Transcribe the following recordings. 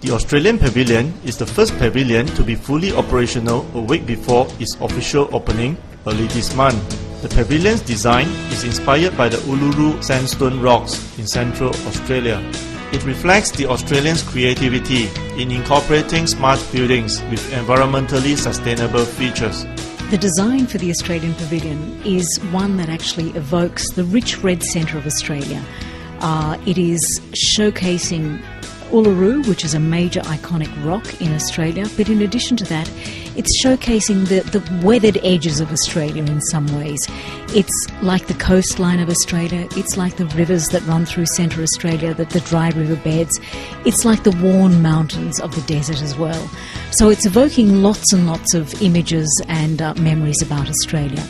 The Australian Pavilion is the first pavilion to be fully operational a week before its official opening early this month. The pavilion's design is inspired by the Uluru sandstone rocks in central Australia. It reflects the Australians' creativity in incorporating smart buildings with environmentally sustainable features. The design for the Australian Pavilion is one that actually evokes the rich red centre of Australia. It is showcasing Uluru, which is a major iconic rock in Australia, but in addition to that, it's showcasing the weathered edges of Australia in some ways. It's like the coastline of Australia, it's like the rivers that run through central Australia, the dry river beds, it's like the worn mountains of the desert as well. So it's evoking lots and lots of images and memories about Australia.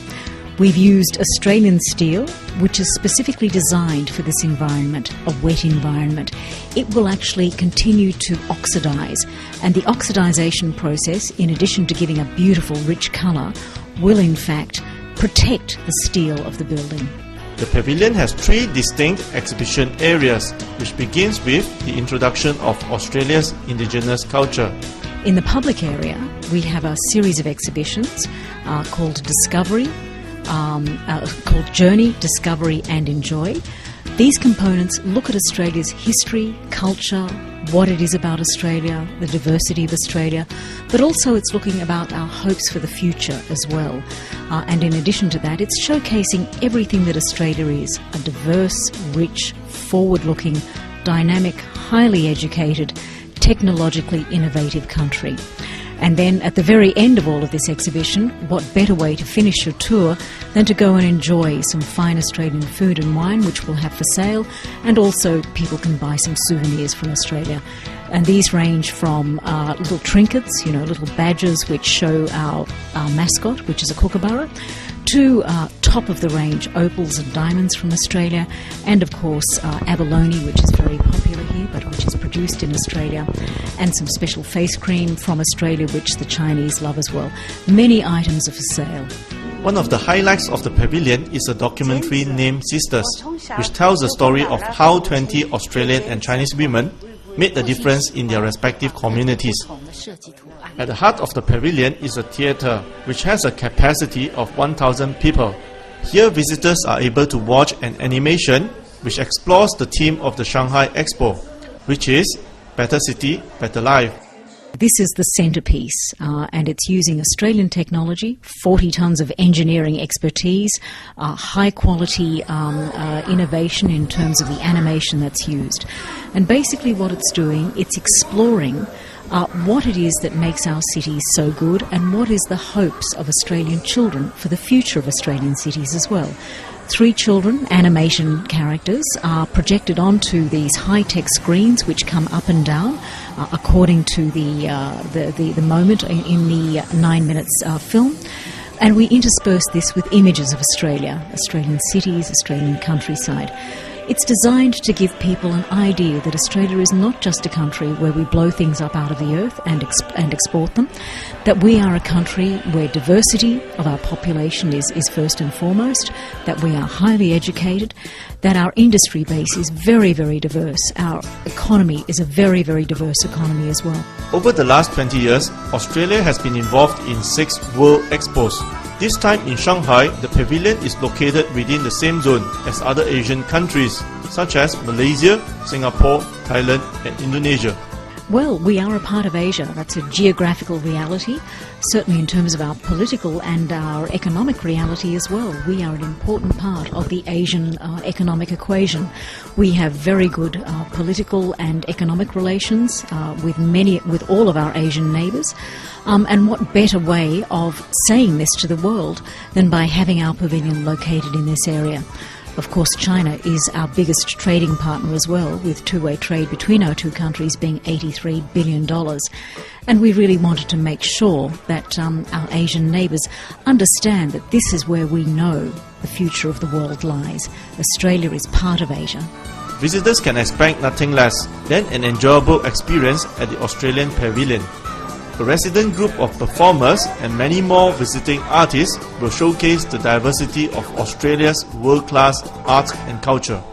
We've used Australian steel, which is specifically designed for this environment, a wet environment. It will actually continue to oxidise, and the oxidisation process, in addition to giving a beautiful rich colour, will in fact protect the steel of the building. The pavilion has three distinct exhibition areas, which begins with the introduction of Australia's indigenous culture. In the public area, we have a series of exhibitions called Discovery, called Journey, Discovery and Enjoy. These components look at Australia's history, culture, what it is about Australia, the diversity of Australia, but also it's looking about our hopes for the future as well. And in addition to that, it's showcasing everything that Australia is, a diverse, rich, forward-looking, dynamic, highly educated, technologically innovative country. And then at the very end of all of this exhibition, what better way to finish your tour than to go and enjoy some fine Australian food and wine, which we'll have for sale, and also people can buy some souvenirs from Australia. And these range from little trinkets, little badges which show our mascot, which is a kookaburra, to top-of-the-range opals and diamonds from Australia, and of course abalone, which is very popular here, but which is produced in Australia, and some special face cream from Australia, which the Chinese love as well. Many items are for sale. One of the highlights of the pavilion is a documentary named Sisters, which tells the story of how 20 Australian and Chinese women made a difference in their respective communities. At the heart of the pavilion is a theatre, which has a capacity of 1,000 people. Here visitors are able to watch an animation which explores the theme of the Shanghai Expo, which is Better City, Better Life. This is the centrepiece, and it's using Australian technology, 40 tonnes of engineering expertise, high quality innovation in terms of the animation that's used. And basically what it's doing, it's exploring what it is that makes our cities so good and what is the hopes of Australian children for the future of Australian cities as well. 3 children, animation characters, are projected onto these high-tech screens which come up and down according to the moment in the 9 minutes film. And we intersperse this with images of Australia, Australian cities, Australian countryside. It's designed to give people an idea that Australia is not just a country where we blow things up out of the earth and export them, that we are a country where diversity of our population is first and foremost, that we are highly educated, that our industry base is very, very diverse. Our economy is a very, very diverse economy as well. Over the last 20 years, Australia has been involved in 6 World Expos. This time in Shanghai, the pavilion is located within the same zone as other Asian countries, such as Malaysia, Singapore, Thailand and Indonesia. Well, we are a part of Asia. That's a geographical reality. Certainly in terms of our political and our economic reality as well. We are an important part of the Asian economic equation. We have very good political and economic relations with all of our Asian neighbours. And what better way of saying this to the world than by having our pavilion located in this area? Of course, China is our biggest trading partner as well, with two-way trade between our two countries being $83 billion. And we really wanted to make sure that our Asian neighbours understand that this is where we know the future of the world lies. Australia is part of Asia. Visitors can expect nothing less than an enjoyable experience at the Australian Pavilion. A resident group of performers and many more visiting artists will showcase the diversity of Australia's world-class art and culture.